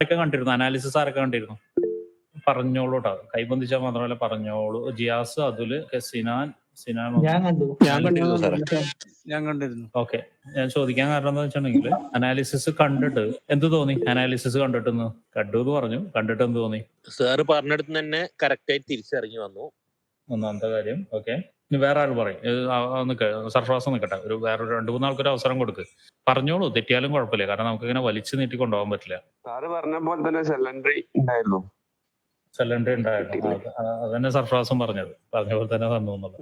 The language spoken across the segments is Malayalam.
ആരൊക്കെ കണ്ടിരുന്നു? അനാലിസിസ് ആരൊക്കെ കണ്ടിരുന്നു? പറഞ്ഞോളൂ ട്ടോ. കൈബന്ധിച്ചാൽ മാത്രമല്ല പറഞ്ഞോളൂ. ജിയാസ്, അതുല്, സിനാൻ ഞാൻ കണ്ടു. ഞാൻ കണ്ടിരുന്നു. ഓക്കെ. ഞാൻ ചോദിക്കാൻ കാരണം എന്താ വെച്ചിട്ടുണ്ടെങ്കിൽ അനാലിസിസ് കണ്ടിട്ട് എന്ത് തോന്നി? അനാലിസിസ് കണ്ടിട്ടെന്ന് കണ്ടു എന്ന് പറഞ്ഞു. കണ്ടിട്ട് എന്ത് തോന്നി? സാറ് പറഞ്ഞിടത്ത് തന്നെ കറക്റ്റ് ആയി തിരിച്ചറിഞ്ഞു വന്നു. ഒന്നാമത്തെ കാര്യം. ഓക്കെ. ഇനി വേറെ ആൾ പറയും. സർഫ്രാസ് നിൽക്കട്ടെ. വേറെ 2-3 ആൾക്കൊരു അവസരം കൊടുക്ക്. പറഞ്ഞോളൂ. തെറ്റിയാലും കുഴപ്പമില്ല. കാരണം നമുക്ക് ഇങ്ങനെ വലിച്ചു നീട്ടി കൊണ്ടുപോകാൻ പറ്റില്ല. സാറ് പറഞ്ഞ പോലെ തന്നെ സെല്ലൻട്രി ഉണ്ടായിരുന്നു. സെല്ലൻഡറി ഉണ്ടായിരുന്നു. അതന്നെ സർഫ്രാസും പറഞ്ഞത്. പറഞ്ഞ പോലെ തന്നെ തന്നു എന്നുള്ളത്.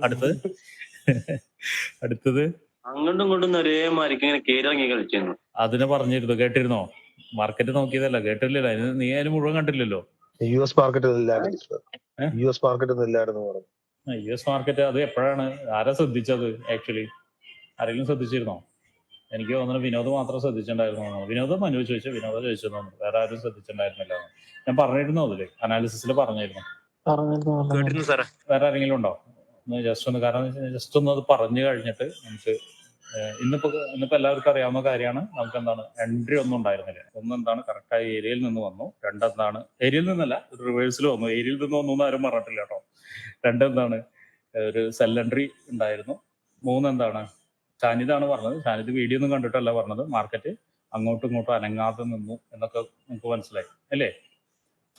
അടുത്തത് അങ്ങോട്ടും ഇങ്ങോട്ടും ഒരേ മാരിക്ക് ഇങ്ങനെ കേറിറങ്ങി കളിച്ചിരുന്നു. അതിനെ പറഞ്ഞിരുന്നു. കേട്ടിരുന്നോ? മാർക്കറ്റ് നോക്കിയതല്ല. കേട്ടില്ലല്ലോ. നീ അതിന് മുഴുവൻ കണ്ടില്ലല്ലോ. യുഎസ് മാർക്കറ്റ് ഇല്ലായിരുന്നു. യുഎസ് മാർക്കറ്റ് അത് എപ്പോഴാണ്? ആരാ ശ്രദ്ധിച്ചത്? ആക്ച്വലി ആരെങ്കിലും ശ്രദ്ധിച്ചിരുന്നോ? എനിക്ക് തോന്നുന്നു വിനോദ് മാത്രം ശ്രദ്ധിച്ചിട്ടുണ്ടായിരുന്നു. വിനോദ് മനു ചോദിച്ചു. വിനോദ് ചോദിച്ചു. വേറെ ആരും ശ്രദ്ധിച്ചിട്ടുണ്ടായിരുന്നില്ല. ഞാൻ പറഞ്ഞിരുന്നു. അതില് അനാലിസിസിൽ പറഞ്ഞിരുന്നു. വേറെ ആരെങ്കിലും ഉണ്ടോ? ജസ്റ്റ് ഒന്ന്, കാരണം ജസ്റ്റ് ഒന്ന് അത് പറഞ്ഞു കഴിഞ്ഞിട്ട് നമുക്ക് ഇന്നിപ്പോ എല്ലാവർക്കും അറിയാവുന്ന കാര്യമാണ്. നമുക്ക് എന്താണ് എൻട്രി ഒന്നും ഉണ്ടായിരുന്നില്ല. എന്താണ് കറക്റ്റായ ഏരിയയിൽ നിന്ന് വന്നു. രണ്ടെന്താണ് ഏരിയയിൽ നിന്നല്ല, ഒരു റിവേഴ്സിൽ വന്നു. ഏരിയയിൽ നിന്ന് വന്നു എന്ന് ആരും പറഞ്ഞിട്ടില്ല കേട്ടോ. എന്താണ് ഒരു സെൽ എൻട്രി ഉണ്ടായിരുന്നു. എന്താണ് ഷാനിദാണ് പറഞ്ഞത്. ഷാനിദ് വീഡിയോ ഒന്നും കണ്ടിട്ടല്ല പറഞ്ഞത്. മാർക്കറ്റ് അങ്ങോട്ടും ഇങ്ങോട്ടും അനങ്ങാതെ നിന്നു എന്നൊക്കെ നമുക്ക് മനസ്സിലായി അല്ലേ?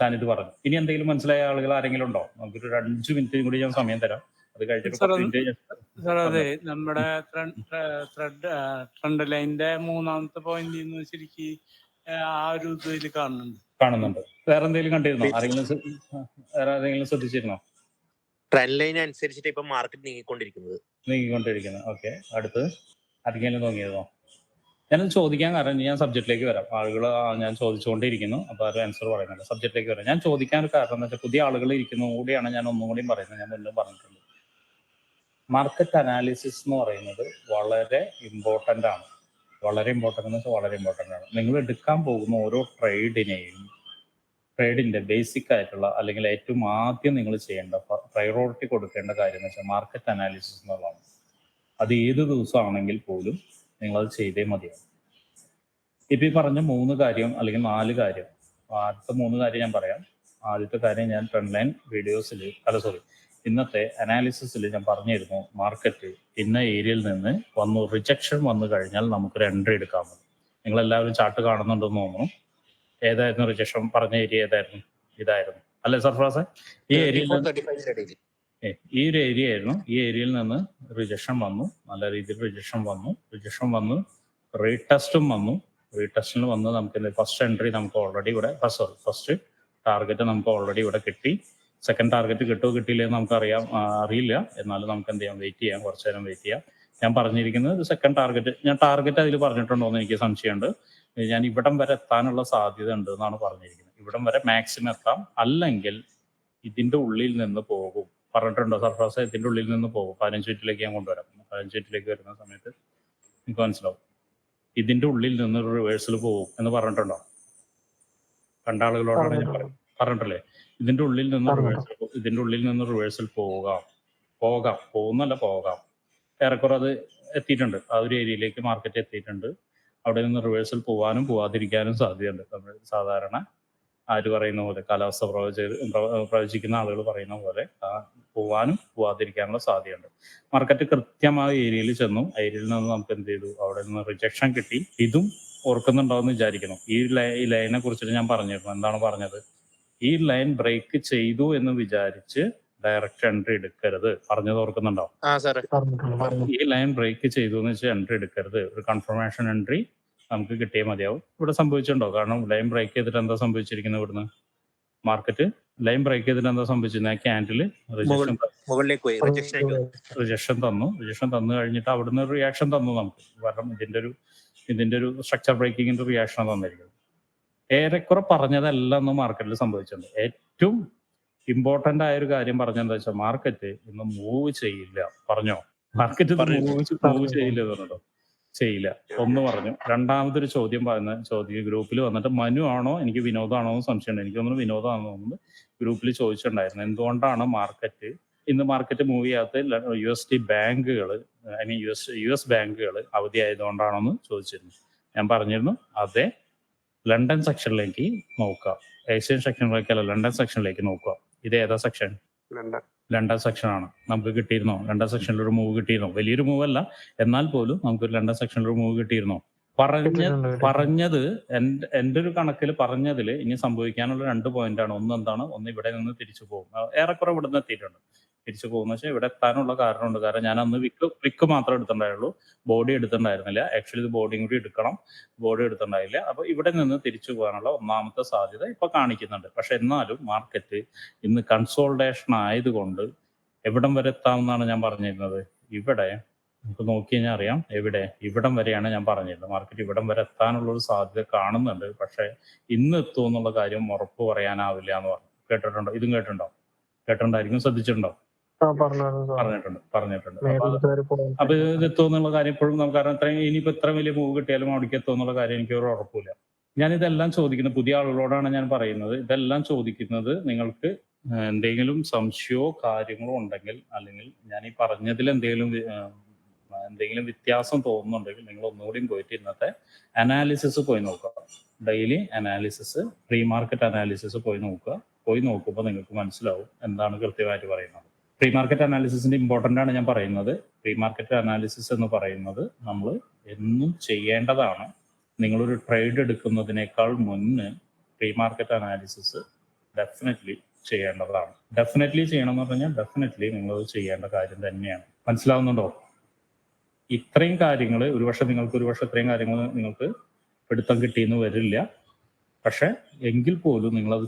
ഷാനിദ് പറഞ്ഞു. ഇനി എന്തെങ്കിലും മനസ്സിലായ ആളുകൾ ആരെങ്കിലും ഉണ്ടോ? നമുക്കൊരു 5 മിനിറ്റ് കൂടി ഞാൻ സമയം തരാം. അത് കഴിഞ്ഞിട്ട് അതെ, നമ്മുടെ ട്രെൻഡ് ലൈനിന്റെ 3ാമത്തെ പോയിന്റ് ശരിക്കും ആ ഒരു ഇതിൽ കാണുന്നുണ്ട്. വേറെ എന്തെങ്കിലും കണ്ടിരുന്നോ? വേറെ ആരെങ്കിലും ശ്രദ്ധിച്ചിരുന്നോ? ട്രെൻഡ് ലൈൻ അനുസരിച്ചിട്ട് ഇപ്പൊ മാർക്കറ്റ് നീങ്ങിക്കൊണ്ടിരിക്കുന്നത്. ഓക്കെ. അടുത്ത് ആർക്കെങ്കിലും തോന്നിയതോ? ഞാനത് ചോദിക്കാൻ കാരണം ഞാൻ സബ്ജക്റ്റിലേക്ക് വരാം. ആളുകൾ ഞാൻ ചോദിച്ചുകൊണ്ടിരിക്കുന്നു. അപ്പോൾ അത് ആൻസർ പറയുന്നില്ല. സബ്ജക്റ്റിലേക്ക് വരാം. ഞാൻ ചോദിക്കാൻ ഒരു കാരണം എന്ന് വെച്ചാൽ പുതിയ ആളുകൾ ഇരിക്കുന്ന കൂടിയാണ് ഞാൻ ഒന്നും കൂടിയും പറയുന്നത്. ഞാൻ മുന്നേ പറഞ്ഞിട്ടുണ്ട്. മാർക്കറ്റ് അനാലിസിസ് എന്ന് പറയുന്നത് വളരെ ഇമ്പോർട്ടൻ്റ് ആണ്. വളരെ ഇമ്പോർട്ടൻ്റ് എന്ന് വെച്ചാൽ വളരെ ഇമ്പോർട്ടൻ്റ് ആണ്. നിങ്ങൾ എടുക്കാൻ പോകുന്ന ഓരോ ട്രേഡിൻ്റെ ബേസിക് ആയിട്ടുള്ള, അല്ലെങ്കിൽ ഏറ്റവും ആദ്യം നിങ്ങൾ ചെയ്യേണ്ട പ്രയോറിറ്റി കൊടുക്കേണ്ട കാര്യം എന്ന് വെച്ചാൽ മാർക്കറ്റ് അനാലിസിസ് എന്നുള്ളതാണ്. അത് ഏത് ദിവസമാണെങ്കിൽ പോലും നിങ്ങളത് ചെയ്തേ മതിയാവും. ഇപ്പം ഈ പറഞ്ഞ 3 കാര്യം അല്ലെങ്കിൽ 4 കാര്യം, ആദ്യത്തെ 3 കാര്യം ഞാൻ പറയാം. ആദ്യത്തെ കാര്യം ഞാൻ ട്രെൻഡ് ലൈൻ വീഡിയോസിൽ ഇന്നത്തെ അനാലിസിസിൽ ഞാൻ പറഞ്ഞിരുന്നു. മാർക്കറ്റ് ഇന്ന ഏരിയയിൽ നിന്ന് റിജക്ഷൻ വന്നു കഴിഞ്ഞാൽ നമുക്കൊരു എൻട്രി എടുക്കാമോ? നിങ്ങളെല്ലാവരും ചാർട്ട് കാണുന്നുണ്ടെന്ന് തോന്നുന്നു. ഏതായിരുന്നു റിജക്ഷൻ പറഞ്ഞ ഏരിയ? ഏതായിരുന്നു? ഇതായിരുന്നു അല്ലേ സർഫ്രാസ്? ഈ ഒരു ഏരിയ ആയിരുന്നു. ഈ ഏരിയയിൽ നിന്ന് റിജക്ഷൻ വന്നു. നല്ല രീതിയിൽ റിജക്ഷൻ വന്നു. റീടെസ്റ്റും വന്നു. റീടെസ്റ്റിന് വന്ന് നമുക്ക് ഫസ്റ്റ് എൻട്രി നമുക്ക് ഓൾറെഡി ഇവിടെ ഫസ്റ്റ് ടാർഗറ്റ് നമുക്ക് ഓൾറെഡി ഇവിടെ കിട്ടി. സെക്കൻഡ് ടാർഗറ്റ് കിട്ടുമോ കിട്ടിയില്ലെന്ന് അറിയില്ല. എന്നാലും നമുക്ക് എന്ത് ചെയ്യാം? വെയിറ്റ് ചെയ്യാം. കുറച്ചു നേരം വെയിറ്റ് ചെയ്യാം. ഞാൻ പറഞ്ഞിരിക്കുന്നത് സെക്കൻഡ് ടാർഗറ്റ്, ഞാൻ ടാർഗറ്റ് അതിൽ പറഞ്ഞിട്ടുണ്ടോ എന്ന് എനിക്ക് സംശയമുണ്ട്. ഞാൻ ഇവിടം വരെ എത്താനുള്ള സാധ്യത ഉണ്ട് എന്നാണ് പറഞ്ഞിരിക്കുന്നത്. ഇവിടം വരെ മാക്സിമം എത്താം, അല്ലെങ്കിൽ ഇതിന്റെ ഉള്ളിൽ നിന്ന് പോകും. പറഞ്ഞിട്ടുണ്ടോ സർഫ്രാസ്? ഇതിന്റെ ഉള്ളിൽ നിന്ന് പോകും. 15 മിനിറ്റിലേക്ക് ഞാൻ കൊണ്ടുവരാം. 15 മിനിറ്റിലേക്ക് വരുന്ന സമയത്ത് എനിക്ക് മനസ്സിലാവും. ഇതിന്റെ ഉള്ളിൽ നിന്ന് റിവേഴ്സിൽ പോകും എന്ന് പറഞ്ഞിട്ടുണ്ടോ? കണ്ട ആളുകളോടാണ് ഞാൻ പറഞ്ഞിട്ടില്ലേ? ഇതിന്റെ ഉള്ളിൽ നിന്ന് റിവേഴ്സിൽ പോകാം. ഏറെക്കുറെ അത് എത്തിയിട്ടുണ്ട്. ആ ഒരു ഏരിയയിലേക്ക് മാർക്കറ്റ് എത്തിയിട്ടുണ്ട്. അവിടെ നിന്ന് റിവേഴ്സിൽ പോകാനും പോവാതിരിക്കാനും സാധ്യതയുണ്ട്. നമ്മൾ സാധാരണ ആര് പറയുന്ന പോലെ, കാലാവസ്ഥ പ്രവചിക്കുന്ന ആളുകൾ പറയുന്ന പോലെ പോവാനും പോവാതിരിക്കാനുള്ള സാധ്യതയുണ്ട്. മാർക്കറ്റ് കൃത്യമായ ഏരിയയിൽ ചെന്നു. ഏരിയയിൽ നിന്ന് നമുക്ക് എന്ത് ചെയ്തു? അവിടെ നിന്ന് റിജക്ഷൻ കിട്ടി. ഇതും ഓർക്കുന്നുണ്ടാവുമെന്ന് വിചാരിക്കുന്നു. ഈ ലൈനെ കുറിച്ചിട്ട് ഞാൻ പറഞ്ഞിരുന്നു. എന്താണ് പറഞ്ഞത്? ഈ ലൈൻ ബ്രേക്ക് ചെയ്തു എന്ന് വിചാരിച്ച് ഡയറക്റ്റ് എൻട്രി എടുക്കരുത്. പറഞ്ഞത് ഓർക്കുന്നുണ്ടോ? ഈ ലൈൻ ബ്രേക്ക് ചെയ്തു എന്ന് വെച്ചാൽ എൻട്രി എടുക്കരുത്. ഒരു കൺഫർമേഷൻ എൻട്രി നമുക്ക് കിട്ടിയേ മതിയാവും. ഇവിടെ സംഭവിച്ചിട്ടുണ്ടോ? കാരണം ലൈൻ ബ്രേക്ക് ചെയ്തിട്ട് എന്താ സംഭവിച്ചിരിക്കുന്നത്? ഇവിടുന്ന് മാർക്കറ്റ് ലൈൻ ബ്രേക്ക് ചെയ്തിട്ട് എന്താ സംഭവിച്ചിരുന്നത്? ക്യാൻഡിൽ റിജക്ഷൻ തന്നു കഴിഞ്ഞിട്ട് അവിടുന്ന് റിയാക്ഷൻ തന്നു നമുക്ക്. കാരണം ഇതിന്റെ ഒരു സ്ട്രക്ചർ ബ്രേക്കിങ്ങിന്റെ റിയാക്ഷൻ തന്നിരിക്കുന്നത്. ഏറെക്കുറെ പറഞ്ഞതെല്ലാം ഒന്നും മാർക്കറ്റിൽ സംഭവിച്ചിട്ടുണ്ട്. ഏറ്റവും ഇമ്പോർട്ടന്റ് ആയ ഒരു കാര്യം പറഞ്ഞെന്താ വെച്ചാൽ, മാർക്കറ്റ് ഇന്ന് മൂവ് ചെയ്യില്ല. പറഞ്ഞോ? മാർക്കറ്റ് മൂവ് ചെയ്യില്ല പറഞ്ഞോ? ചെയ്യില്ല. ഒന്ന് പറഞ്ഞു. രണ്ടാമതൊരു ചോദ്യം ഗ്രൂപ്പിൽ വന്നിട്ട് മനു ആണോ എനിക്ക് വിനോദാണോ എന്ന് സംശയമുണ്ട്. എനിക്ക് തോന്നുന്നു വിനോദമാണെന്ന് തോന്നുന്നു. ഗ്രൂപ്പിൽ ചോദിച്ചിട്ടുണ്ടായിരുന്നു, എന്തുകൊണ്ടാണ് ഇന്ന് മാർക്കറ്റ് മൂവ് ചെയ്യാത്ത USD ബാങ്കുകൾ, US ബാങ്കുകൾ അവധി ആയതുകൊണ്ടാണെന്ന് ചോദിച്ചിരുന്നു. ഞാൻ പറഞ്ഞിരുന്നു അതെ, ലണ്ടൻ സെക്ഷനിലേക്ക് നോക്കുക. ഏഷ്യൻ സെക്ഷനിലേക്കല്ല, ലണ്ടൻ സെക്ഷനിലേക്ക് നോക്കുക. ഇത് ഏതാ സെക്ഷൻ? ലണ്ടൻ. ലണ്ടൻ സെക്ഷനാണ്. നമുക്ക് കിട്ടിയിരുന്നോ ലണ്ടൻ സെക്ഷനിൽ ഒരു മൂവ് കിട്ടിയിരുന്നോ? വലിയൊരു മൂവ് അല്ല, എന്നാൽ പോലും നമുക്കൊരു ലണ്ടൻ സെക്ഷനിൽ ഒരു മൂവ് കിട്ടിയിരുന്നോ? പറഞ്ഞത് എൻ്റെ ഒരു കണക്കിൽ പറഞ്ഞതിൽ ഇനി സംഭവിക്കാനുള്ള 2 പോയിന്റാണ്. ഒന്ന് എന്താണ്? ഒന്ന് ഇവിടെ നിന്ന് തിരിച്ചു പോകും. ഏറെക്കുറെ ഇവിടെ നിന്ന് എത്തിയിട്ടുണ്ട്. തിരിച്ചു പോകുന്ന വെച്ചാൽ ഇവിടെ എത്താനുള്ള കാരണമുണ്ട്. കാരണം ഞാൻ അന്ന് വിക്ക് മാത്രമേ എടുത്തിട്ടുണ്ടായുള്ളൂ, ബോഡി എടുത്തിട്ടുണ്ടായിരുന്നില്ല. ആക്ച്വലി ഇത് ബോഡിയും കൂടി എടുക്കണം, ബോഡി എടുത്തിട്ടുണ്ടായില്ല. അപ്പൊ ഇവിടെ നിന്ന് തിരിച്ചു പോകാനുള്ള ഒന്നാമത്തെ സാധ്യത ഇപ്പൊ കാണിക്കുന്നുണ്ട്. പക്ഷെ എന്നാലും മാർക്കറ്റ് ഇന്ന് കൺസോൾട്ടേഷൻ ആയതുകൊണ്ട് എവിടം വരെ എത്താമെന്നാണ് ഞാൻ പറഞ്ഞിരുന്നത്. ഇവിടെ നമുക്ക് നോക്കി കഴിഞ്ഞാൽ അറിയാം, ഇവിടം വരെയാണ് ഞാൻ പറഞ്ഞിരുന്നത്. മാർക്കറ്റ് ഇവിടം വരെ എത്താനുള്ള ഒരു സാധ്യത കാണുന്നുണ്ട്. പക്ഷെ ഇന്ന് എത്തുമോ എന്നുള്ള കാര്യം ഉറപ്പ് പറയാനാവില്ല എന്ന് പറഞ്ഞു. കേട്ടിട്ടുണ്ടോ? ഇതും കേട്ടിട്ടുണ്ടായിരിക്കും, ശ്രദ്ധിച്ചിട്ടുണ്ടോ? പറഞ്ഞിട്ടുണ്ട്. അപ്പൊ ഇത് എത്തുമോ എന്നുള്ള കാര്യം ഇപ്പോഴും നമുക്ക് ഇനിയിപ്പോ ഇത്ര വലിയ മൂവ് കിട്ടിയാലും അവിടേക്ക് എത്തുമോ എന്നുള്ള കാര്യം എനിക്ക് ഒരു ഉറപ്പില്ല. ഞാൻ ഇതെല്ലാം ചോദിക്കുന്നത് പുതിയ ആളുകളോടാണ് ഞാൻ പറയുന്നത്. ഇതെല്ലാം ചോദിക്കുന്നത് നിങ്ങൾക്ക് എന്തെങ്കിലും സംശയമോ കാര്യങ്ങളോ ഉണ്ടെങ്കിൽ, അല്ലെങ്കിൽ ഞാൻ ഈ പറഞ്ഞതിൽ എന്തെങ്കിലും വ്യത്യാസം തോന്നുന്നുണ്ടെങ്കിൽ നിങ്ങൾ ഒന്നുകൂടിയും പോയിട്ട് ഇന്നത്തെ അനാലിസിസ് പോയി നോക്കുക. Daily analysis, pre market analysis പോയി നോക്കുക. പോയി നോക്കുമ്പോൾ നിങ്ങൾക്ക് മനസ്സിലാവും എന്താണ് കൃത്യമായിട്ട് പറയുന്നത്. പ്രീ മാർക്കറ്റ് അനാലിസിസിന്റെ ഇമ്പോർട്ടൻ്റ് ആണ് ഞാൻ പറയുന്നത്. പ്രീ മാർക്കറ്റ് അനാലിസിസ് എന്ന് പറയുന്നത് നമ്മൾ എന്നും ചെയ്യേണ്ടതാണ്. നിങ്ങളൊരു ട്രേഡ് എടുക്കുന്നതിനേക്കാൾ മുന്നേ പ്രീ മാർക്കറ്റ് അനാലിസിസ് ഡെഫിനറ്റ്ലി ചെയ്യേണ്ടതാണ്. ഡെഫിനറ്റ്ലി ചെയ്യണം എന്ന് പറഞ്ഞാൽ ഡെഫിനറ്റ്ലി നിങ്ങൾ ചെയ്യേണ്ട കാര്യം തന്നെയാണ്. മനസ്സിലാവുന്നുണ്ടോ? ഇത്രയും കാര്യങ്ങൾ ഒരുപക്ഷെ ഇത്രയും കാര്യങ്ങൾ നിങ്ങൾക്ക് പിടുത്തം കിട്ടിയെന്ന് വരില്ല. പക്ഷെ എങ്കിൽ പോലും നിങ്ങളത്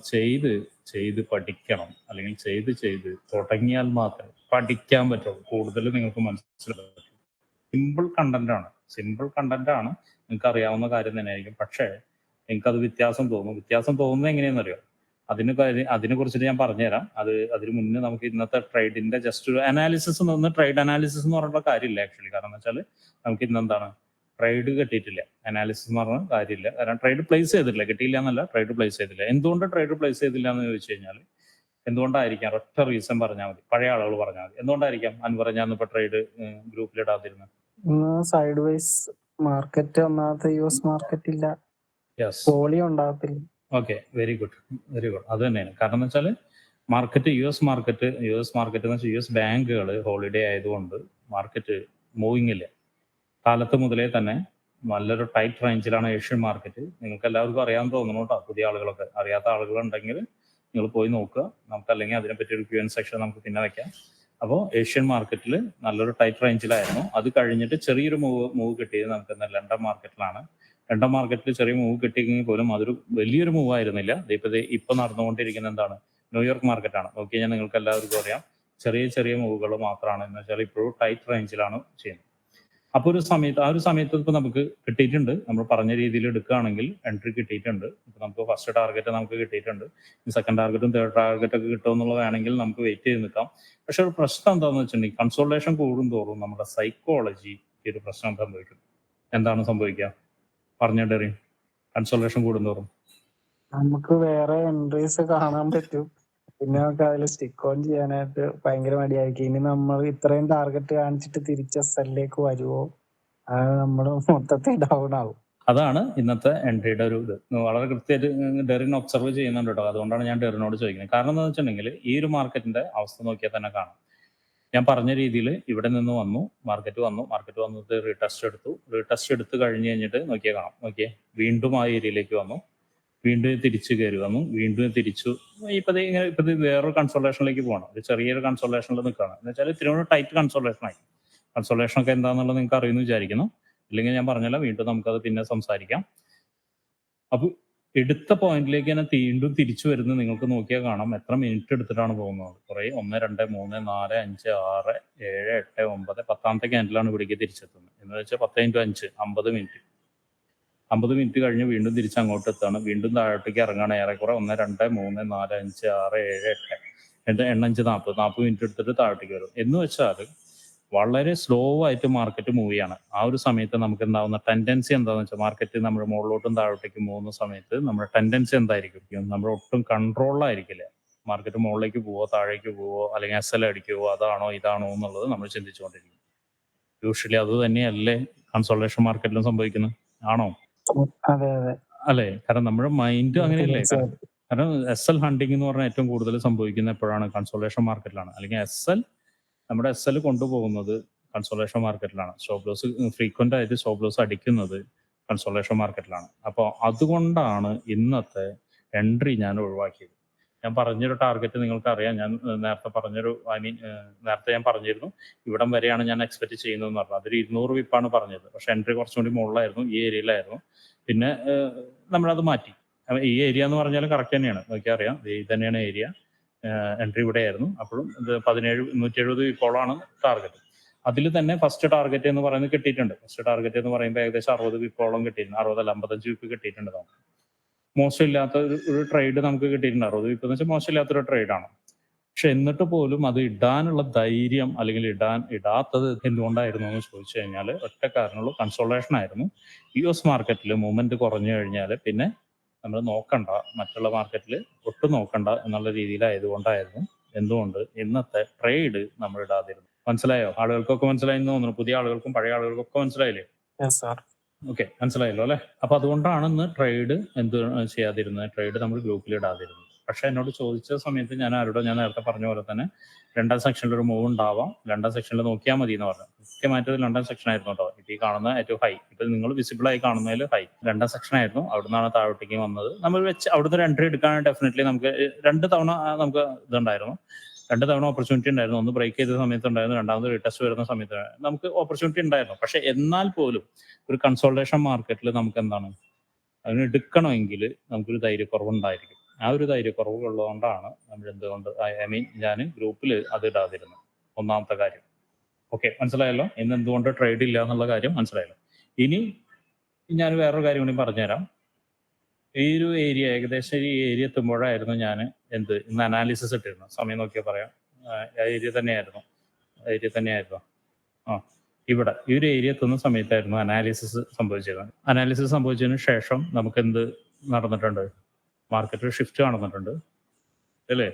ചെയ്ത് പഠിക്കണം. അല്ലെങ്കിൽ ചെയ്ത് തുടങ്ങിയാൽ മാത്രമേ പഠിക്കാൻ പറ്റുള്ളൂ. കൂടുതൽ നിങ്ങൾക്ക് മനസ്സിലാക്കും. സിമ്പിൾ കണ്ടന്റ് ആണ്. നിങ്ങൾക്ക് അറിയാവുന്ന കാര്യം തന്നെയായിരിക്കും. പക്ഷേ നിങ്ങൾക്കത് വ്യത്യാസം തോന്നുന്നത് എങ്ങനെയാണെന്നറിയോ? അതിനെ കുറിച്ചിട്ട് ഞാൻ പറഞ്ഞുതരാം. അതിന് മുന്നേ നമുക്ക് ഇന്നത്തെ ട്രേഡിന്റെ ജസ്റ്റ് ഒരു അനാലിസിസ് ട്രേഡ് അനാലിസിസ് എന്ന് പറഞ്ഞിട്ടുള്ള കാര്യമില്ല ആക്ച്വലി. കാരണം എന്ന് വെച്ചാൽ നമുക്ക് ഇന്നെന്താണ് ട്രേഡ് കിട്ടിയിട്ടില്ല. അനാലിസിസ് എന്ന് പറഞ്ഞ കാര്യമില്ല. കാരണം ട്രേഡ് പ്ലേസ് ചെയ്തിട്ടില്ല. കിട്ടിയില്ല എന്നല്ല, ട്രേഡ് പ്ലേസ് ചെയ്തില്ല. എന്തുകൊണ്ട് ട്രേഡ് പ്ലേസ് ചെയ്തില്ല എന്ന് ചോദിച്ചു കഴിഞ്ഞാൽ എന്തുകൊണ്ടായിരിക്കാം? ഒറ്റ റീസൺ പറഞ്ഞാൽ മതി, പഴയ ആളുകൾ പറഞ്ഞാൽ മതി. എന്തുകൊണ്ടായിരിക്കാം അൻവറ ഞാൻ ഇപ്പൊ ട്രേഡ് ഗ്രൂപ്പിലിടാതിരുന്നത്? സൈഡ് വൈസ് മാർക്കറ്റ് ഒന്നാമത്തെ യുഎസ് മാർക്കറ്റ് ഇല്ല, വോളിയം ഉണ്ടാകത്തില്ല. Okay, very good. അത് തന്നെയാണ് കാരണം. എന്ന് വെച്ചാൽ മാർക്കറ്റ് യുഎസ് മാർക്കറ്റ് എന്ന് വെച്ചാൽ യുഎസ് ബാങ്കുകൾ ഹോളിഡേ ആയതുകൊണ്ട് മാർക്കറ്റ് മൂവിങ് ഇല്ല. കാലത്ത് മുതലേ തന്നെ നല്ലൊരു ടൈറ്റ് റേഞ്ചിലാണ് ഏഷ്യൻ മാർക്കറ്റ്. നിങ്ങൾക്ക് എല്ലാവർക്കും അറിയാമെന്ന് തോന്നുന്നു കേട്ടോ. പുതിയ ആളുകളൊക്കെ അറിയാത്ത ആളുകളുണ്ടെങ്കിൽ നിങ്ങൾ പോയി നോക്കുക. അല്ലെങ്കിൽ അതിനെപ്പറ്റി ഒരു Q&A സെക്ഷൻ നമുക്ക് പിന്നെ വെക്കാം. അപ്പോൾ ഏഷ്യൻ മാർക്കറ്റിൽ നല്ലൊരു ടൈറ്റ് റേഞ്ചിലായിരുന്നു. അത് കഴിഞ്ഞിട്ട് ചെറിയൊരു മൂവ് കിട്ടിയത് നമുക്ക് ലണ്ടൻ മാർക്കറ്റിലാണ്. ലണ്ടൻ മാർക്കറ്റിൽ ചെറിയ മൂവ് കിട്ടിയെങ്കിൽ പോലും അതൊരു വലിയൊരു മൂവ് ആയിരുന്നില്ല. ഇപ്പൊ നടന്നുകൊണ്ടിരിക്കുന്ന എന്താണ്? ന്യൂയോർക്ക് മാർക്കറ്റാണ്. നോക്കി കഴിഞ്ഞാൽ നിങ്ങൾക്ക് എല്ലാവർക്കും അറിയാം ചെറിയ മൂവുകൾ മാത്രമാണ്. എന്ന് വെച്ചാൽ ഇപ്പോഴും ടൈറ്റ് റേഞ്ചിലാണ് ചെയ്യുന്നത്. അപ്പോൾ ആ ഒരു സമയത്ത് ഇപ്പൊ നമുക്ക് കിട്ടിയിട്ടുണ്ട്. നമ്മൾ പറഞ്ഞ രീതിയിൽ എടുക്കുകയാണെങ്കിൽ എൻട്രി കിട്ടിയിട്ടുണ്ട്. ഇപ്പൊ നമുക്ക് ഫസ്റ്റ് ടാർഗറ്റ് നമുക്ക് കിട്ടിയിട്ടുണ്ട്. സെക്കൻഡ് ടാർഗറ്റും തേർഡ് ടാർഗറ്റ് ഒക്കെ കിട്ടുമെന്നുള്ള വേണമെങ്കിൽ നമുക്ക് വെയിറ്റ് ചെയ്ത് നിൽക്കാം. പക്ഷെ ഒരു പ്രശ്നം എന്താണെന്ന് വെച്ചിട്ടുണ്ടെങ്കിൽ കൺസോൾട്ടേഷൻ കൂടും തോറും നമ്മുടെ സൈക്കോളജി ഒരു പ്രശ്നം സംഭവിക്കും. എന്താണ് സംഭവിക്കുക? പറഞ്ഞ ഡെറിൻ, കൺസോൾട്ടേഷൻ കൂടുന്തോറും നമുക്ക് വേറെ എൻട്രീസ് കാണാൻ പറ്റും. പിന്നെ നമുക്ക് അതിൽ സ്റ്റിക്ക് ഓൺ ചെയ്യാനായിട്ട് ഭയങ്കര മടിയായിരിക്കും. ഇനി നമ്മൾ ഇത്രയും ടാർഗറ്റ് കാണിച്ചിട്ട് തിരിച്ച് സെല്ലിലേക്ക് വരുമോ? അത് നമ്മൾ മൊത്തത്തിൽ ഡൗൺ ആവും. അതാണ് ഇന്നത്തെ എൻട്രിയുടെ ഒരു ഇത്. വളരെ കൃത്യമായിട്ട് ഡെറിൻ ഒബ്സർവ് ചെയ്യുന്നുണ്ട് കേട്ടോ. അതുകൊണ്ടാണ് ഞാൻ ഡെറിനോട് ചോദിക്കുന്നത്. കാരണം എന്താണെന്ന് വെച്ചിട്ടുണ്ടെങ്കിൽ ഈ ഒരു മാർക്കറ്റിന്റെ അവസ്ഥ നോക്കിയാൽ തന്നെ കാണാം. ഞാൻ പറഞ്ഞ രീതിയിൽ ഇവിടെ നിന്ന് മാർക്കറ്റ് വന്നിട്ട് റീടെസ്റ്റ് എടുത്ത് കഴിഞ്ഞ് കഴിഞ്ഞിട്ട് നോക്കിയാൽ കാണാം. വീണ്ടും ആ ഏരിയയിലേക്ക് വന്നു, വീണ്ടും തിരിച്ചു കയറി വന്നു, വീണ്ടും തിരിച്ചു. ഇപ്പൊ വേറൊരു കൺസോൾട്ടേഷനിലേക്ക് പോകണം. ഒരു ചെറിയൊരു കൺസോൾട്ടേഷനിൽ നിൽക്കുകയാണ്. എന്ന് വെച്ചാൽ ഇത്തിരി ടൈറ്റ് കൺസോൾട്ടേഷനായി. കൺസോൾട്ടേഷൻ ഒക്കെ എന്താണെന്നുള്ളത് നിങ്ങൾക്ക് അറിയുമെന്ന് വിചാരിക്കുന്നു. ഇല്ലെങ്കിൽ ഞാൻ പറഞ്ഞല്ലോ, വീണ്ടും നമുക്കത് പിന്നെ സംസാരിക്കാം. അപ്പൊ എടുത്ത പോയിന്റിലേക്ക് തന്നെ വീണ്ടും തിരിച്ചു വരുന്നത് നിങ്ങൾക്ക് നോക്കിയാൽ കാണാം. എത്ര മിനിറ്റ് എടുത്തിട്ടാണ് പോകുന്നത്? കുറേ 1, 2, 3, 4, 5, 6, 7, 8, 9 10ാമത്തെ ക്യാൻഡിലാണ് ഇവിടേക്ക് തിരിച്ചെത്തുന്നത്. എന്ന് വെച്ചാൽ 10 × 5 50 മിനിറ്റ്. 50 മിനിറ്റ് കഴിഞ്ഞ് വീണ്ടും തിരിച്ച് അങ്ങോട്ട് എത്താണ്. വീണ്ടും താഴോട്ടേക്ക് ഇറങ്ങാണ്. ഏറെക്കുറെ 1, 2, 3, 4, 5, 6, 7, 8 5 40 മിനിറ്റ് എടുത്തിട്ട് താഴോട്ടേക്ക് വരും. എന്ന് വെച്ചാൽ വളരെ സ്ലോ ആയിട്ട് മാർക്കറ്റ് മൂവ് ചെയ്യാണ്. ആ ഒരു സമയത്ത് നമുക്ക് ഉണ്ടാവുന്ന ടെൻഡൻസി എന്താണെന്ന് വെച്ചാൽ മാർക്കറ്റ് നമ്മൾ മുകളിലോട്ടും താഴോട്ടേക്കും പോകുന്ന സമയത്ത് നമ്മുടെ ടെൻഡൻസി എന്തായിരിക്കും? നമ്മൾ ഒട്ടും കൺട്രോളിലായിരിക്കില്ല. മാർക്കറ്റ് മുകളിലേക്ക് പോവോ താഴേക്ക് പോവോ അല്ലെങ്കിൽ SL അടിക്കുവോ, അതാണോ ഇതാണോ എന്നുള്ളത് നമ്മൾ ചിന്തിച്ചുകൊണ്ടിരിക്കും. യൂഷ്വലി അത് തന്നെയല്ലേ കൺസോൾട്ടേഷൻ മാർക്കറ്റിലും സംഭവിക്കുന്നത്? ആണോ? അതെ. അല്ലേ? കാരണം നമ്മുടെ മൈൻഡ് അങ്ങനെയല്ലേ? തീർച്ചയായും. കാരണം എസ്.എൽ ഹണ്ടിങ് എന്ന് പറഞ്ഞാൽ ഏറ്റവും കൂടുതൽ സംഭവിക്കുന്നത് എപ്പോഴാണ്? കൺസോളേഷൻ മാർക്കറ്റിലാണ്. അല്ലെങ്കിൽ നമ്മുടെ എസ്.എൽ കൊണ്ടുപോകുന്നത് കൺസോളേഷൻ മാർക്കറ്റിലാണ്. സ്റ്റോപ്പ് ലോസ് ഫ്രീക്വന്റ് ആയിട്ട് സ്റ്റോപ്പ് ലോസ് അടിക്കുന്നത് കൺസോളേഷൻ മാർക്കറ്റിലാണ്. അപ്പോൾ അതുകൊണ്ടാണ് ഇന്നത്തെ എൻട്രി ഞാൻ ഒഴിവാക്കിയത്. ഞാൻ പറഞ്ഞൊരു ടാർഗറ്റ് നിങ്ങൾക്കറിയാം. ഞാൻ നേരത്തെ ഞാൻ പറഞ്ഞിരുന്നു ഇവിടം വരെയാണ് ഞാൻ എക്സ്പെക്ട് ചെയ്യുന്നതെന്ന് പറഞ്ഞു. അതൊരു 200 വിപ്പാണ് പറഞ്ഞത്. പക്ഷെ എൻട്രി കുറച്ചും കൂടി മുകളിലായിരുന്നു, ഈ ഏരിയയിലായിരുന്നു. പിന്നെ നമ്മളത് മാറ്റി. ഈ ഏരിയ എന്ന് പറഞ്ഞാലും കറക്റ്റ് തന്നെയാണ്, നോക്കിയറിയാം. ഇത് തന്നെയാണ് ഏരിയ. എൻട്രി ഇവിടെ ആയിരുന്നു. അപ്പോഴും ഇത് 170 വിപ്പോളാണ് ടാർഗറ്റ്. അതിൽ തന്നെ ഫസ്റ്റ് ടാർഗറ്റ് എന്ന് പറയുന്നത് കിട്ടിയിട്ടുണ്ട്. ഫസ്റ്റ് ടാർഗറ്റ് എന്ന് പറയുമ്പോൾ ഏകദേശം 60 വിപ്പോളം കിട്ടിയിട്ടുണ്ട്. 55 വിപ്പ് കിട്ടിയിട്ടുണ്ട് നമുക്ക്. മോശമില്ലാത്ത ഒരു ട്രേഡ് നമുക്ക് കിട്ടിയിട്ടുണ്ട്. 60 വിപ്പ് എന്ന് വെച്ചാൽ മോശമില്ലാത്തൊരു ട്രേഡാണ്. പക്ഷെ എന്നിട്ട് പോലും അത് ഇടാനുള്ള ധൈര്യം അല്ലെങ്കിൽ ഇടാത്തത് എന്തുകൊണ്ടായിരുന്നു എന്ന് ചോദിച്ചു കഴിഞ്ഞാൽ ഒറ്റ കാരണമുള്ളൂ, കൺസോളേഷൻ ആയിരുന്നു. US മാർക്കറ്റിൽ മൂവ്മെന്റ് കുറഞ്ഞു കഴിഞ്ഞാൽ പിന്നെ നമ്മൾ നോക്കണ്ട, മറ്റുള്ള മാർക്കറ്റിൽ ഒട്ടും നോക്കണ്ട എന്നുള്ള രീതിയിലായതുകൊണ്ടായിരുന്നു എന്തുകൊണ്ട് ഇന്നത്തെ ട്രേഡ് നമ്മൾ ഇടാതിരുന്നു. മനസ്സിലായോ? ആളുകൾക്കൊക്കെ മനസ്സിലായെന്ന് തോന്നുന്നു. പുതിയ ആളുകൾക്കും പഴയ ആളുകൾക്കൊക്കെ മനസ്സിലായില്ലേ? Yes, sir. ഓക്കെ, മനസ്സിലായല്ലോ അല്ലേ? അപ്പൊ അതുകൊണ്ടാണ് ഇന്ന് ട്രേഡ് ചെയ്യാതിരുന്നത്, ട്രേഡ് നമ്മൾ ഗ്രൂപ്പിൽ ഇടാതിരുന്നത്. പക്ഷെ എന്നോട് ചോദിച്ച സമയത്ത് ഞാൻ നേരത്തെ പറഞ്ഞ പോലെ തന്നെ 2ാം സെക്ഷനിൽ ഒരു മൂവ് ഉണ്ടാവാം, 2ാം സെക്ഷനിൽ നോക്കിയാൽ മതി എന്ന് പറഞ്ഞു. കൃത്യമായിട്ട് 2ാം സെക്ഷൻ ആയിരുന്നു കേട്ടോ. ഇപ്പൊ ഈ കാണുന്ന ഏറ്റവും ഹൈ, ഇപ്പൊ നിങ്ങൾ വിസിബിൾ ആയി കാണുന്നതിൽ ഹൈ 2ാം സെക്ഷൻ ആയിരുന്നു. അവിടുന്നാണ് താഴോട്ടേക്ക് വന്നത്. നമ്മൾ അവിടുന്ന് ഒരു എൻട്രി എടുക്കാൻ ഡെഫിനറ്റ്ലി നമുക്ക് 2 തവണ നമുക്ക് ഇതുണ്ടായിരുന്നു. 2 തവണ ഓപ്പർച്യൂണിറ്റി ഉണ്ടായിരുന്നു. ഒന്ന് ബ്രേക്ക് ചെയ്ത സമയത്ത് ഉണ്ടായിരുന്നു, രണ്ടാമത് റീടെസ്റ്റ് വരുന്ന സമയത്ത് നമുക്ക് ഓപ്പർച്യൂണിറ്റി ഉണ്ടായിരുന്നു. പക്ഷെ എന്നാൽ പോലും ഒരു കൺസോൾട്ടേഷൻ മാർക്കറ്റിൽ നമുക്ക് എന്താണ്, അതിന് എടുക്കണമെങ്കിൽ നമുക്കൊരു ധൈര്യക്കുറവുണ്ടായിരിക്കും. ആ ഒരു ധൈര്യക്കുറവ് ഉള്ളതുകൊണ്ടാണ് നമ്മൾ എന്തുകൊണ്ട് ഞാൻ ഗ്രൂപ്പിൽ അത് ഇടാതിരുന്നത്. ഒന്നാമത്തെ കാര്യം. ഓക്കെ, മനസ്സിലായല്ലോ? ഇന്ന് എന്തുകൊണ്ട് ട്രേഡ് ഇല്ല എന്നുള്ള കാര്യം മനസ്സിലായല്ലോ. ഇനി ഞാൻ വേറൊരു കാര്യം കൂടി പറഞ്ഞുതരാം. ഈ ഒരു ഏരിയ, ഏകദേശം ഈ ഏരിയ എത്തുമ്പോഴായിരുന്നു ഞാൻ ഇന്ന് അനാലിസിസ് ഇട്ടിരുന്നു. സമയം നോക്കിയാൽ പറയാം. ഏരിയ തന്നെയായിരുന്നു. ഇവിടെ ഈ ഒരു ഏരിയ എത്തുന്ന സമയത്തായിരുന്നു അനാലിസിസ് സംഭവിച്ചിരുന്നത്. അനാലിസിസ് സംഭവിച്ചതിന് ശേഷം നമുക്ക് എന്ത് നടന്നിട്ടുണ്ട്? മാർക്കറ്റിൽ ഷിഫ്റ്റ് നടന്നിട്ടുണ്ട് അല്ലേ?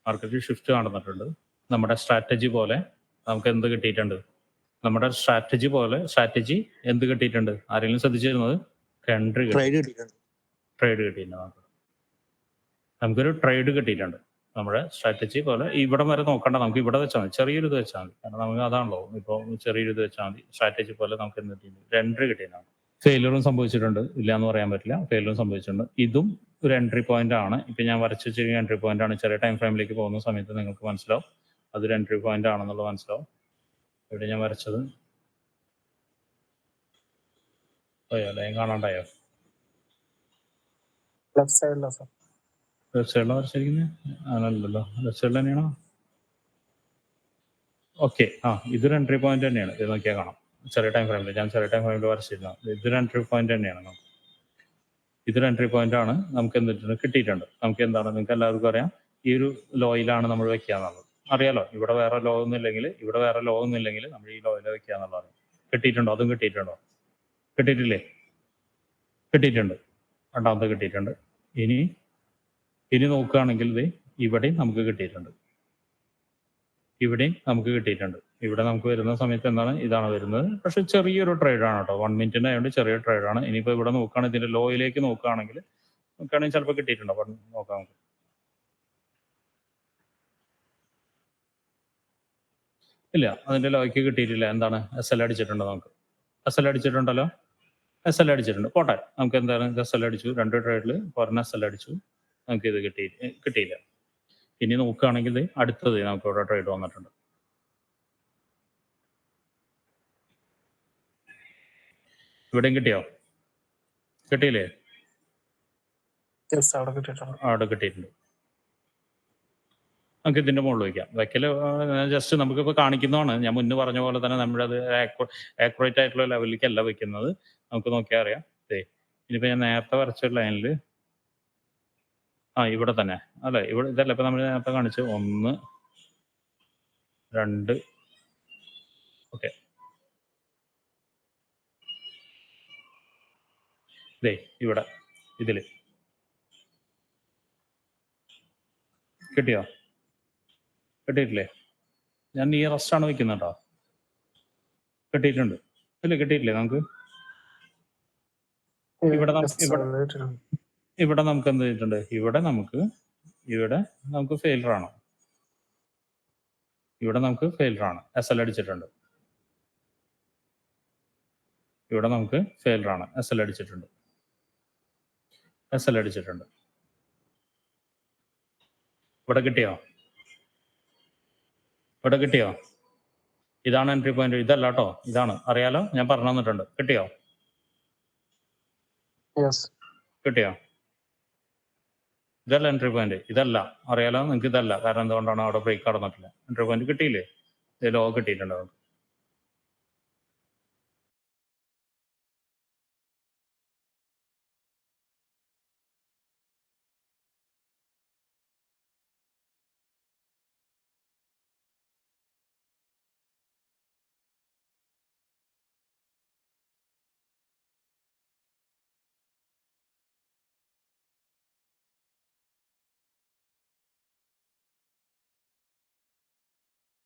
മാർക്കറ്റിൽ ഷിഫ്റ്റ് നടന്നിട്ടുണ്ട്. നമ്മുടെ സ്ട്രാറ്റജി പോലെ നമുക്ക് എന്ത് കിട്ടിയിട്ടുണ്ട്? നമ്മുടെ സ്ട്രാറ്റജി എന്ത് കിട്ടിയിട്ടുണ്ട്? ആരെങ്കിലും ശ്രദ്ധിച്ചിരുന്നത്? ട്രേഡ് കിട്ടിയിട്ടുണ്ട്. നമുക്കൊരു ട്രേഡ് കിട്ടിയിട്ടുണ്ട്. നമ്മുടെ സ്ട്രാറ്റജി പോലെ ഇവിടം വരെ നോക്കണ്ട, നമുക്ക് ഇവിടെ വെച്ചാൽ മതി, ചെറിയൊരു ഇത് വെച്ചാൽ മതി. കാരണം നമുക്ക് അതാണല്ലോ, ഇപ്പോൾ ചെറിയൊരു ഇത് വെച്ചാൽ മതി. സ്ട്രാറ്റജി പോലെ നമുക്ക് എന്ത് കിട്ടിയിട്ടുണ്ട്? എൻട്രി കിട്ടിയിട്ടുണ്ട്. ഫെയിലറും സംഭവിച്ചിട്ടുണ്ട്, ഇല്ല എന്ന് പറയാൻ പറ്റില്ല. ഫെയിലറും സംഭവിച്ചിട്ടുണ്ട്. ഇതും ഒരു എൻട്രി പോയിന്റ് ആണ്. ഇപ്പൊ ഞാൻ വരച്ച ചെറിയ എൻട്രി പോയിന്റ് ആണ്. ചെറിയ ടൈം ഫ്രെയിമിലേക്ക് പോകുന്ന സമയത്ത് നിങ്ങൾക്ക് മനസ്സിലാവും അതൊരു എൻട്രി പോയിന്റ് ആണെന്നുള്ളത് മനസ്സിലാവും. ഇവിടെ ഞാൻ വരച്ചത് ലൈൻ കാണാണ്ടായോ? ലെഫ്റ്റ് സൈഡിലോ സർ? ലെഫ്റ്റ് സൈഡിലാണ് വരച്ചിരിക്കുന്നത്? അല്ലല്ലോ, ലെഫ്റ്റ് സൈഡിൽ തന്നെയാണോ? ഓക്കെ, ഇതൊരു എൻട്രി പോയിന്റ് തന്നെയാണ്. ഇത് നോക്കിയാൽ കാണാം. ചെറിയ ടൈം ഫ്രെയിമിൽ വരച്ചിരുന്നത് ഇതൊരു എൻട്രി പോയിന്റ് തന്നെയാണ്. ഇതൊരു എൻട്രി പോയിന്റ് ആണ്. നമുക്ക് എന്തിട്ടുണ്ട്? കിട്ടിയിട്ടുണ്ട്. നമുക്ക് എന്താണ്, നിങ്ങൾക്ക് എല്ലാവർക്കും അറിയാം, ഈ ഒരു ലോയിലാണ് നമ്മൾ വെക്കുക എന്നുള്ളത് അറിയാലോ. ഇവിടെ വേറെ ലോ ഒന്നും ഇല്ലെങ്കിൽ നമ്മൾ ഈ ലോയിൽ വെക്കുക എന്നുള്ളതാണ്. കിട്ടിയിട്ടുണ്ടോ? അതും കിട്ടിയിട്ടുണ്ടോ? കിട്ടിയിട്ടില്ലേ? കിട്ടിയിട്ടുണ്ട്. രണ്ടാമത്തെ കിട്ടിയിട്ടുണ്ട്. ഇനി നോക്കുകയാണെങ്കിൽ ഇവിടെയും നമുക്ക് കിട്ടിയിട്ടുണ്ട്. ഇവിടെ നമുക്ക് വരുന്ന സമയത്ത് എന്താണ്, ഇതാണ് വരുന്നത്. പക്ഷെ ചെറിയൊരു ട്രേഡാണ് കേട്ടോ, 1 മിനിറ്റിന്റെ ആയതുകൊണ്ട് ചെറിയ ട്രേഡാണ്. ഇനിയിപ്പോൾ ഇവിടെ നോക്കുകയാണെങ്കിൽ, ഇതിന്റെ ലോയിലേക്ക് നോക്കുകയാണെങ്കിൽ ചിലപ്പോൾ കിട്ടിയിട്ടുണ്ടോ? നോക്കാം നമുക്ക്. ഇല്ല, അതിന്റെ ലോയ്ക്ക് കിട്ടിയിട്ടില്ല. എന്താണ്? SL അടിച്ചിട്ടുണ്ടോ? നമുക്ക് SL അടിച്ചിട്ടുണ്ടല്ലോ. SL അടിച്ചിട്ടുണ്ട്. പോട്ടെ, നമുക്ക് എന്താണ്, SL അടിച്ചു. 2 ട്രേഡിൽ ഒരെണ്ണം SL അടിച്ചു. നമുക്ക് ഇത് കിട്ടിയില്ല. ഇനി നോക്കുകയാണെങ്കിൽ അടുത്തത് നമുക്ക് ഇവിടെ ട്രേഡ് വന്നിട്ടുണ്ട്. ഇവിടെയും കിട്ടിയോ? കിട്ടിയില്ലേ? അവിടെ കിട്ടിയിട്ടുണ്ട്. നമുക്ക് ഇതിന്റെ മുകളിൽ വെക്കല് ജസ്റ്റ് നമുക്കിപ്പോൾ കാണിക്കുന്നതാണ്. ഞാൻ മുന്നേ പറഞ്ഞ പോലെ തന്നെ നമ്മുടെ അത് ആക്യുറേറ്റ് ആയിട്ടുള്ള ലെവലിലേക്കല്ല വെക്കുന്നത്. നമുക്ക് നോക്കിയാൽ അറിയാം. ഇനിയിപ്പോൾ ഞാൻ നേരത്തെ വരച്ച ലൈനിൽ ഇവിടെ തന്നെ അല്ലേ, ഇവിടെ ഇതല്ല ഇപ്പൊ നമ്മൾ നേരത്തെ കാണിച്ചു 1 2. ഓക്കെ, ഇവിടെ ഇതില് കിട്ടിയോ? കിട്ടിയിട്ടില്ലേ? ഞാൻ നിയറസ്റ്റ് ആണ് വെക്കുന്നത് കേട്ടോ. കിട്ടിയിട്ടുണ്ട്. ഇല്ല, കിട്ടിയിട്ടില്ലേ? നമുക്ക് ഇവിടെ Yes, sir. ഇവിടെ നമുക്ക് എന്ത് ചെയ്തിട്ടുണ്ട്? ഇവിടെ നമുക്ക് ഫെയിലർ ആണ്. ഇവിടെ നമുക്ക് ഫെയിലർ ആണ്. SL അടിച്ചിട്ടുണ്ട്. ഇവിടെ നമുക്ക് ഫെയിലർ ആണ്. SL അടിച്ചിട്ടുണ്ട്. ഇവിടെ കിട്ടിയോ? ഇതാണ് എൻട്രി പോയിന്റ്. ഇതല്ല കേട്ടോ, ഇതാണ്. അറിയാലോ, ഞാൻ പറഞ്ഞു തന്നിട്ടുണ്ട്. കിട്ടിയോ? Yes. ഇതല്ല എൻട്രി പോയിന്റ്. ഇതല്ല, അറിയാലോ നിങ്ങൾക്ക്. ഇതല്ല. കാരണം എന്തുകൊണ്ടാണ്? അവിടെ ബ്രേക്ക് കടന്നിട്ടില്ല. എൻട്രി പോയിന്റ് കിട്ടിയില്ലേ? ഇത് ലോ കിട്ടിയിട്ടുണ്ടാവും.